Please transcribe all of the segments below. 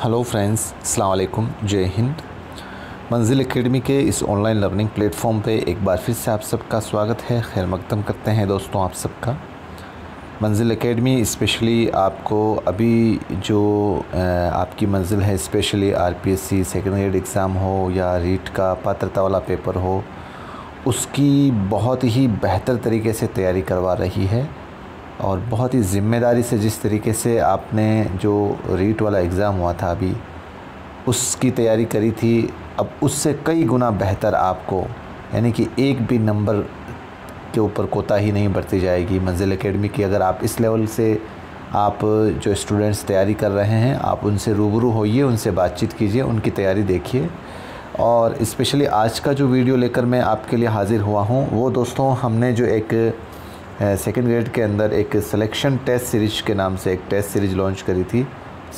Hello friends, अस्सलाम वालेकुम, जय हिंद। मंजिल एकेडमी के इस ऑनलाइन लर्निंग प्लेटफॉर्म पे एक बार फिर से आप सबका स्वागत है। खैर मकदम करते हैं दोस्तों आप सबका। मंजिल एकेडमी स्पेशली आपको अभी जो आपकी मंजिल है, specially RPSC second grade exam हो या रीट का पात्रता वाला पेपर हो, उसकी बहुत ही बेहतर तरीके से तैयारी करवा रही है और बहुत ही ज़िम्मेदारी से जिस तरीके से आपने जो रीट वाला एग्ज़ाम हुआ था अभी उसकी तैयारी करी थी, अब उससे कई गुना बेहतर आपको, यानी कि एक भी नंबर के ऊपर कोताही नहीं बरती जाएगी मंजिल एकेडमी की। अगर आप इस लेवल से आप जो स्टूडेंट्स तैयारी कर रहे हैं, आप उनसे रूबरू होइए, उनसे बातचीत कीजिए, उनकी तैयारी देखिए। और स्पेशली आज का जो वीडियो लेकर मैं आपके लिए हाज़िर हुआ हूँ वो दोस्तों, हमने जो एक सेकेंड ग्रेड के अंदर एक सिलेक्शन टेस्ट सीरीज़ के नाम से एक टेस्ट सीरीज़ लॉन्च करी थी,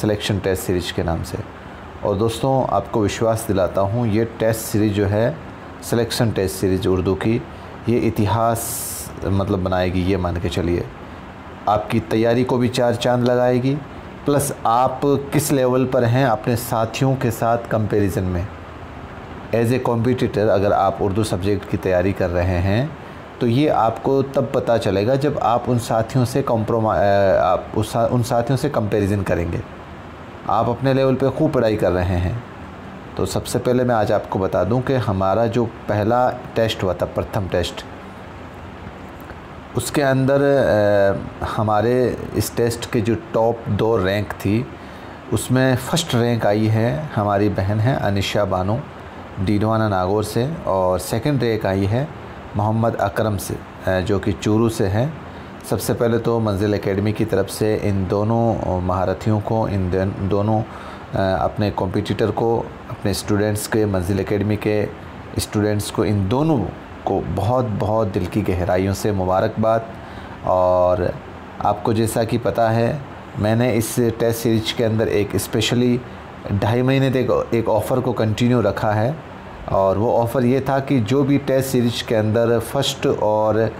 सिलेक्शन टेस्ट सीरीज़ के नाम से। और दोस्तों आपको विश्वास दिलाता हूँ, ये टेस्ट सीरीज़ जो है सिलेक्शन टेस्ट सीरीज़ उर्दू की, ये इतिहास मतलब बनाएगी, ये मान के चलिए। आपकी तैयारी को भी चार चांद लगाएगी, प्लस आप किस लेवल पर हैं अपने साथियों के साथ कंपैरिजन में। एज ए कॉम्पिटिटर अगर आप उर्दू सब्जेक्ट की तैयारी कर रहे हैं तो ये आपको तब पता चलेगा जब आप उन साथियों से उन साथियों से कंपैरिजन करेंगे। आप अपने लेवल पे खूब पढ़ाई कर रहे हैं। तो सबसे पहले मैं आज आपको बता दूं कि हमारा जो पहला टेस्ट हुआ था, प्रथम टेस्ट, उसके अंदर हमारे इस टेस्ट के जो टॉप 2 रैंक थी उसमें फ़र्स्ट रैंक आई है हमारी बहन है अनिशा बानो डीडवाना नागौर से, और सेकंड रैंक आई है मोहम्मद अकरम से जो कि चूरू से हैं। सबसे पहले तो मंजिल एकेडमी की तरफ से इन दोनों महारथियों को, इन दोनों अपने कॉम्पिटिटर को, अपने स्टूडेंट्स के, मंजिल एकेडमी के स्टूडेंट्स को, इन दोनों को बहुत बहुत दिल की गहराइयों से मुबारकबाद। और आपको जैसा कि पता है, मैंने इस टेस्ट सीरीज के अंदर एक स्पेशली 2.5 महीने तक एक ऑफ़र को कंटिन्यू रखा है, और वो ऑफ़र ये था कि जो भी टेस्ट सीरीज के अंदर फ़र्स्ट और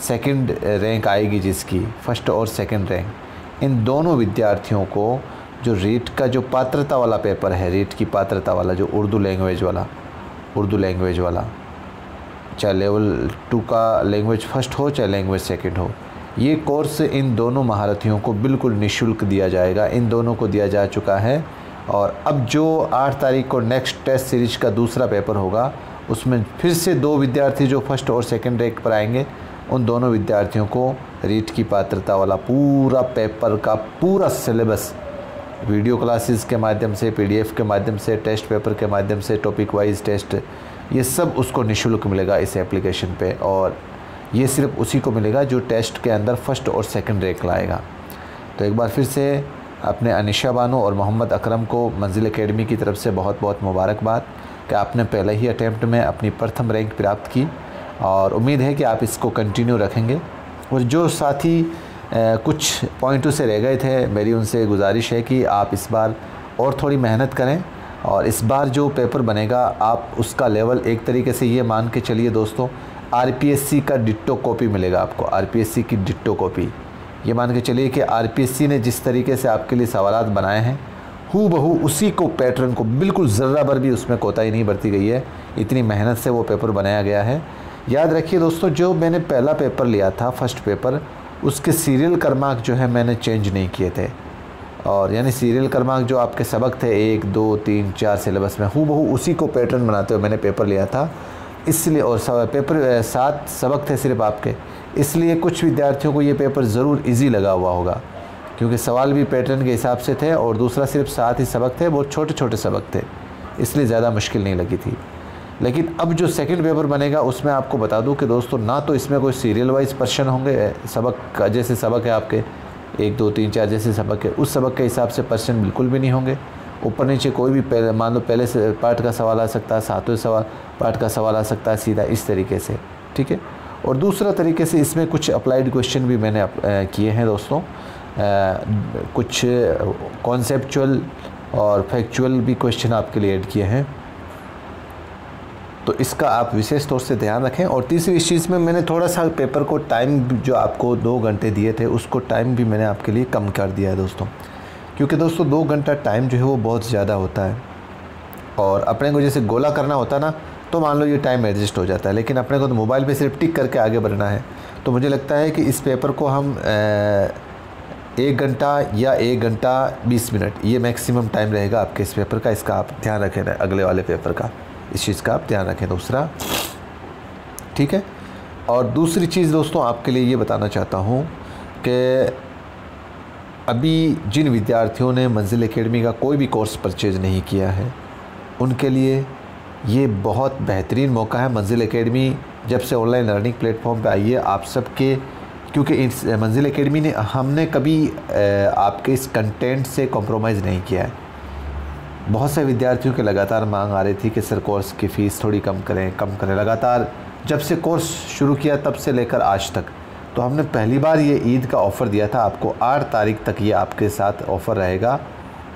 सेकंड रैंक आएगी, जिसकी फ़र्स्ट और सेकंड रैंक, इन दोनों विद्यार्थियों को जो रीट का जो पात्रता वाला पेपर है, रीट की पात्रता वाला जो उर्दू लैंग्वेज वाला, चाहे लेवल 2 का लैंग्वेज फ़र्स्ट हो चाहे लैंग्वेज सेकंड हो, ये कोर्स इन दोनों महारथियों को बिल्कुल निःशुल्क दिया जाएगा। इन दोनों को दिया जा चुका है। और अब जो 8 तारीख को नेक्स्ट टेस्ट सीरीज का दूसरा पेपर होगा, उसमें फिर से 2 विद्यार्थी जो फर्स्ट और सेकंड रैंक पर आएंगे, उन दोनों विद्यार्थियों को रीट की पात्रता वाला पूरा पेपर का पूरा सिलेबस वीडियो क्लासेस के माध्यम से, पीडीएफ के माध्यम से, टेस्ट पेपर के माध्यम से, टॉपिक वाइज टेस्ट, ये सब उसको निःशुल्क मिलेगा इस एप्लीकेशन पे। और ये सिर्फ उसी को मिलेगा जो टेस्ट के अंदर फर्स्ट और सेकंड रैंक लाएगा। तो एक बार फिर से अपने अनिशा बानो और मोहम्मद अकरम को मंजिल एकेडमी की तरफ से बहुत बहुत मुबारकबाद कि आपने पहले ही अटैम्प्ट में अपनी प्रथम रैंक प्राप्त की, और उम्मीद है कि आप इसको कंटिन्यू रखेंगे। और जो साथी कुछ पॉइंटों से रह गए थे, मेरी उनसे गुजारिश है कि आप इस बार और थोड़ी मेहनत करें, और इस बार जो पेपर बनेगा आप उसका लेवल एक तरीके से ये मान के चलिए दोस्तों, आरपीएससी का डिट्टो कॉपी मिलेगा आपको, आरपीएससी की डिट्टो कॉपी। ये मान के चलिए कि आरपीएससी ने जिस तरीके से आपके लिए सवालात बनाए हैं, हूबहू उसी को पैटर्न को, बिल्कुल ज़र्रा भर भी उसमें कोताही नहीं बरती गई है। इतनी मेहनत से वो पेपर बनाया गया है। याद रखिए दोस्तों, जो मैंने पहला पेपर लिया था, फर्स्ट पेपर, उसके सीरियल क्रमांक जो है मैंने चेंज नहीं किए थे। और यानी सीरियल क्रमांक जो आपके सबक थे 1, 2, 3, 4 सिलेबस में, हूबहू उसी को पैटर्न बनाते हुए मैंने पेपर लिया था। इसलिए, और पेपर 7 सबक थे सिर्फ आपके, इसलिए कुछ विद्यार्थियों को ये पेपर ज़रूर इजी लगा हुआ होगा, क्योंकि सवाल भी पैटर्न के हिसाब से थे, और दूसरा सिर्फ 7 ही सबक थे, बहुत छोटे छोटे सबक थे, इसलिए ज़्यादा मुश्किल नहीं लगी थी। लेकिन अब जो सेकंड पेपर बनेगा उसमें आपको बता दूं कि दोस्तों, ना तो इसमें कोई सीरियल वाइज पर्सन होंगे, सबक का जैसे सबक है आपके 1, 2, 3, 4 जैसे सबक है, उस सबक के हिसाब से पर्सन बिल्कुल भी नहीं होंगे। ऊपर नीचे कोई भी मान लो पहले से पार्ट का सवाल आ सकता है, 7वें पार्ट का सवाल आ सकता है, सीधा इस तरीके से, ठीक है। और दूसरा तरीके से इसमें कुछ अप्लाइड क्वेश्चन भी मैंने किए हैं दोस्तों, कुछ कॉन्सेप्चुअल और फैक्चुअल भी क्वेश्चन आपके लिए ऐड किए हैं, तो इसका आप विशेष तौर से ध्यान रखें। और तीसरी इस चीज़ में मैंने थोड़ा सा पेपर को टाइम, जो आपको 2 घंटे दिए थे, उसको टाइम भी मैंने आपके लिए कम कर दिया है दोस्तों, क्योंकि दोस्तों 2 घंटा टाइम जो है वो बहुत ज़्यादा होता है, और अपने को जैसे गोला करना होता है ना, तो मान लो ये टाइम एडजस्ट हो जाता है, लेकिन अपने को तो मोबाइल पे सिर्फ टिक करके आगे बढ़ना है। तो मुझे लगता है कि इस पेपर को हम 1 घंटा या 1 घंटा 20 मिनट ये मैक्सिमम टाइम रहेगा आपके इस पेपर का। इसका आप ध्यान रखें, अगले वाले पेपर का इस चीज़ का आप ध्यान रखें दूसरा, ठीक है। और दूसरी चीज़ दोस्तों आपके लिए ये बताना चाहता हूँ कि अभी जिन विद्यार्थियों ने मंजिल एकेडमी का कोई भी कोर्स परचेज़ नहीं किया है, उनके लिए ये बहुत बेहतरीन मौका है। मंजिल एकेडमी जब से ऑनलाइन लर्निंग प्लेटफॉर्म पे आई है, आप सबके, क्योंकि इस मंजिल एकेडमी ने हमने कभी आपके इस कंटेंट से कॉम्प्रोमाइज़ नहीं किया है। बहुत से विद्यार्थियों के लगातार मांग आ रही थी कि सर कोर्स की फ़ीस थोड़ी कम करें। लगातार जब से कोर्स शुरू किया तब से लेकर आज तक, तो हमने पहली बार ये ईद का ऑफ़र दिया था आपको। 8 तारीख तक ये आपके साथ ऑफ़र रहेगा।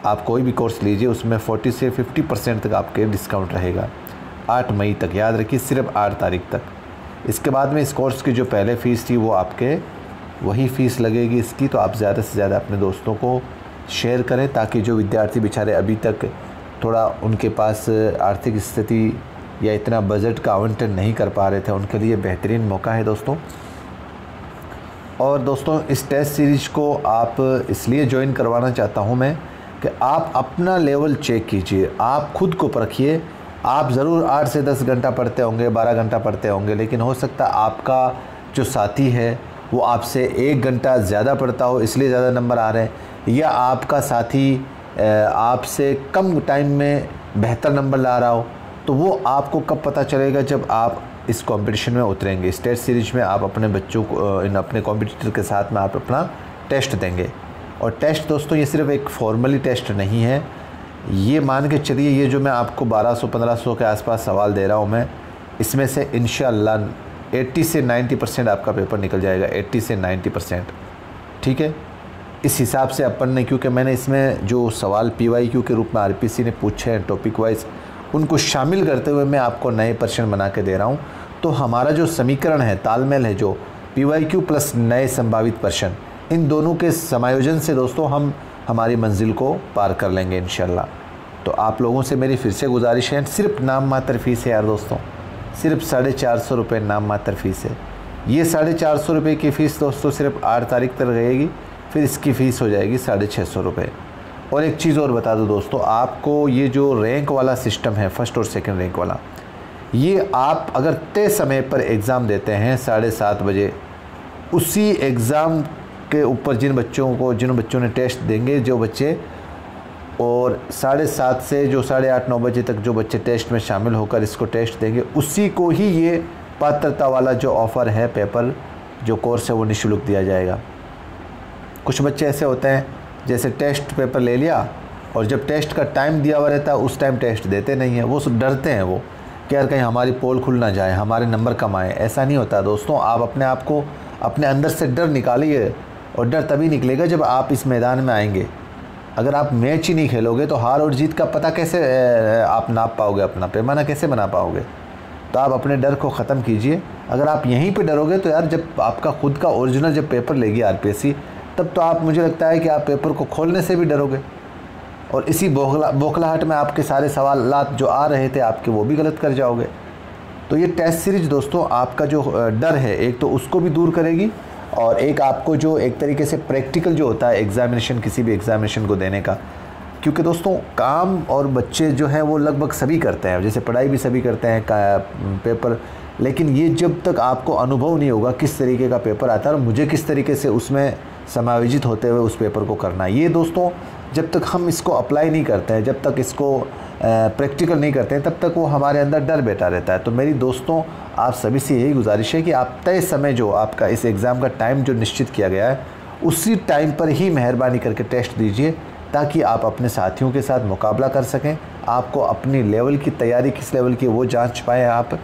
आप कोई भी कोर्स लीजिए उसमें 40 से 50% तक आपके डिस्काउंट रहेगा। 8 मई तक, याद रखिए, सिर्फ 8 तारीख तक। इसके बाद में इस कोर्स की जो पहले फ़ीस थी वो आपके वही फ़ीस लगेगी इसकी। तो आप ज़्यादा से ज़्यादा अपने दोस्तों को शेयर करें, ताकि जो विद्यार्थी बेचारे अभी तक थोड़ा उनके पास आर्थिक स्थिति या इतना बजट का आवंटन नहीं कर पा रहे थे, उनके लिए बेहतरीन मौका है दोस्तों। और दोस्तों इस टेस्ट सीरीज़ को आप इसलिए ज्वाइन करवाना चाहता हूँ मैं कि आप अपना लेवल चेक कीजिए, आप खुद को परखिए। आप ज़रूर 8 से 10 घंटा पढ़ते होंगे, 12 घंटा पढ़ते होंगे, लेकिन हो सकता है आपका जो साथी है वो आपसे 1 घंटा ज़्यादा पढ़ता हो, इसलिए ज़्यादा नंबर आ रहे हैं, या आपका साथी आपसे कम टाइम में बेहतर नंबर ला रहा हो। तो वो आपको कब पता चलेगा? जब आप इस कंपटीशन में उतरेंगे। इस टेस्ट सीरीज में आप अपने बच्चों को, अपने कॉम्पिटिटर के साथ में आप अपना टेस्ट देंगे। और टेस्ट दोस्तों ये सिर्फ एक फॉर्मली टेस्ट नहीं है, ये मान के चलिए ये जो मैं आपको 1200-1500 के आसपास सवाल दे रहा हूँ मैं, इसमें से इंशाअल्लाह 80 से 90% आपका पेपर निकल जाएगा। 80 से 90%, ठीक है। इस हिसाब से अपन ने, क्योंकि मैंने इसमें जो सवाल PYQ के रूप में RPC ने पूछे हैं टॉपिक वाइज, उनको शामिल करते हुए मैं आपको नए प्रश्न बना के दे रहा हूँ। तो हमारा जो समीकरण है, तालमेल है, जो PYQ प्लस नए संभावित प्रश्न, इन दोनों के समायोजन से दोस्तों हम हमारी मंजिल को पार कर लेंगे इंशाल्लाह। तो आप लोगों से मेरी फिर से गुजारिश है, सिर्फ नाम मात्र फ़ीस है यार दोस्तों, सिर्फ 450 रुपये नाम मात्र फ़ीस है। ये 450 रुपये की फ़ीस दोस्तों सिर्फ 8 तारीख तक रहेगी, फिर इसकी फ़ीस हो जाएगी 650 रुपये। और एक चीज़ और बता दूं दोस्तों, आपको ये जो रैंक वाला सिस्टम है, फर्स्ट और सेकंड रैंक वाला, ये आप अगर तय समय पर एग्ज़ाम देते हैं 7:30 बजे, उसी एग्ज़ाम के ऊपर जिन बच्चों ने टेस्ट देंगे, जो बच्चे, और 7:30 से जो 8:30-9 बजे तक जो बच्चे टेस्ट में शामिल होकर इसको टेस्ट देंगे, उसी को ही ये पात्रता वाला जो ऑफ़र है, पेपर जो कोर्स है, वो निःशुल्क दिया जाएगा। कुछ बच्चे ऐसे होते हैं जैसे टेस्ट पेपर ले लिया और जब टेस्ट का टाइम दिया हुआ रहता है उस टाइम टेस्ट देते नहीं हैं, वो डरते हैं वो कि यार कहीं हमारी पोल खुल ना जाए, हमारे नंबर कम आए। ऐसा नहीं होता दोस्तों, आप अपने आप को अपने अंदर से डर निकालिए, और डर तभी निकलेगा जब आप इस मैदान में आएंगे। अगर आप मैच ही नहीं खेलोगे तो हार और जीत का पता कैसे आप नाप पाओगे, अपना पैमाना कैसे बना पाओगे? तो आप अपने डर को ख़त्म कीजिए। अगर आप यहीं पे डरोगे तो यार, जब आपका खुद का ओरिजिनल जब पेपर लेगी RPSC, तब तो आप, मुझे लगता है कि आप पेपर को खोलने से भी डरोगे, और इसी बौखलाहट में आपके सारे सवालात जो आ रहे थे आपके, वो भी गलत कर जाओगे। तो ये टेस्ट सीरीज दोस्तों आपका जो डर है, एक तो उसको भी दूर करेगी, और एक आपको जो एक तरीके से प्रैक्टिकल जो होता है एग्ज़ामिनेशन, किसी भी एग्ज़ामिनेशन को देने का, क्योंकि दोस्तों काम और बच्चे जो हैं वो लगभग सभी करते हैं, जैसे पढ़ाई भी सभी करते हैं पेपर, लेकिन ये जब तक आपको अनुभव नहीं होगा किस तरीके का पेपर आता है और मुझे किस तरीके से उसमें समायोजित होते हुए उस पेपर को करना है, ये दोस्तों जब तक हम इसको अप्लाई नहीं करते हैं, जब तक इसको प्रैक्टिकल नहीं करते हैं, तब तक वो हमारे अंदर डर बैठा रहता है। तो मेरी दोस्तों आप सभी से यही गुजारिश है कि आप तय समय जो आपका इस एग्ज़ाम का टाइम जो निश्चित किया गया है, उसी टाइम पर ही मेहरबानी करके टेस्ट दीजिए, ताकि आप अपने साथियों के साथ मुकाबला कर सकें। आपको अपनी लेवल की तैयारी किस लेवल की वो जांच पाएँ आप,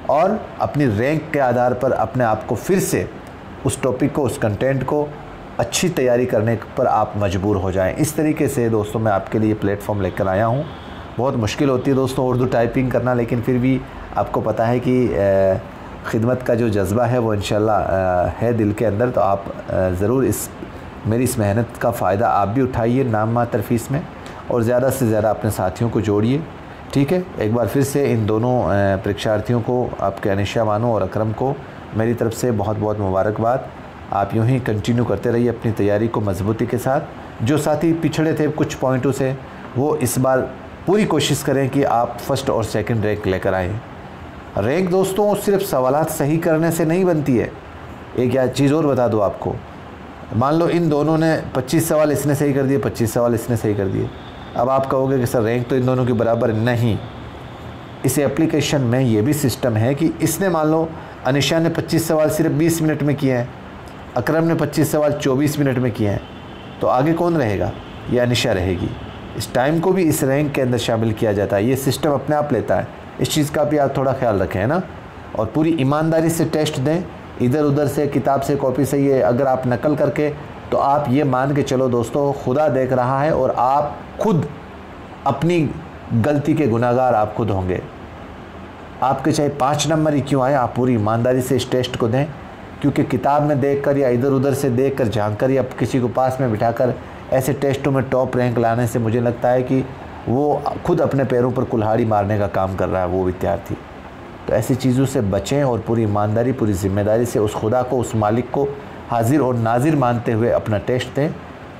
और अपनी रैंक के आधार पर अपने आप को फिर से उस टॉपिक को, उस कंटेंट को अच्छी तैयारी करने पर आप मजबूर हो जाएं। इस तरीके से दोस्तों मैं आपके लिए प्लेटफॉर्म लेकर आया हूं। बहुत मुश्किल होती है दोस्तों उर्दू टाइपिंग करना, लेकिन फिर भी आपको पता है कि खिदमत का जो जज्बा है वो इंशाल्लाह है दिल के अंदर, तो आप ज़रूर इस मेरी इस मेहनत का फ़ायदा आप भी उठाइए नाम मात्र फीस में, और ज़्यादा से ज़्यादा अपने साथियों को जोड़िए। ठीक है, एक बार फिर से इन दोनों परीक्षार्थियों को, आपके अनिशा बानो और अकरम को मेरी तरफ से बहुत बहुत मुबारकबाद। आप यूं ही कंटिन्यू करते रहिए अपनी तैयारी को मजबूती के साथ। जो साथी पिछड़े थे कुछ पॉइंटों से, वो इस बार पूरी कोशिश करें कि आप फर्स्ट और सेकंड रैंक लेकर आएँ। रैंक दोस्तों सिर्फ सवालात सही करने से नहीं बनती है। एक या चीज़ और बता दूँ आपको, मान लो इन दोनों ने 25 सवाल इसने सही कर दिए, 25 सवाल इसने सही कर दिए। अब आप कहोगे कि सर रैंक तो इन दोनों के बराबर नहीं। इस एप्लीकेशन में ये भी सिस्टम है कि इसने, मान लो अनिशा ने 25 सवाल सिर्फ 20 मिनट में किए हैं, अकरम ने 25 सवाल 24 मिनट में किए हैं, तो आगे कौन रहेगा? ये अनिशा रहेगी। इस टाइम को भी इस रैंक के अंदर शामिल किया जाता है। ये सिस्टम अपने आप लेता है। इस चीज़ का भी आप थोड़ा ख्याल रखें, है ना। और पूरी ईमानदारी से टेस्ट दें, इधर उधर से, किताब से, कॉपी से। ये अगर आप नकल करके, तो आप ये मान के चलो दोस्तों खुदा देख रहा है और आप खुद अपनी गलती के गुनाहगार आप खुद होंगे। आपके चाहे 5 नंबर ही क्यों आए, आप पूरी ईमानदारी से इस टेस्ट को दें। क्योंकि किताब में देखकर या इधर उधर से देखकर, झांककर, या किसी को पास में बिठाकर ऐसे टेस्टों में टॉप रैंक लाने से मुझे लगता है कि वो खुद अपने पैरों पर कुल्हाड़ी मारने का काम कर रहा है वो विद्यार्थी। तो ऐसी चीज़ों से बचें और पूरी ईमानदारी, पूरी जिम्मेदारी से उस खुदा को, उस मालिक को हाजिर और नाजिर मानते हुए अपना टेस्ट दें।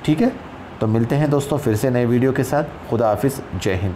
ठीक है, तो मिलते हैं दोस्तों फिर से नए वीडियो के साथ। खुदा हाफिज़, जय हिंद।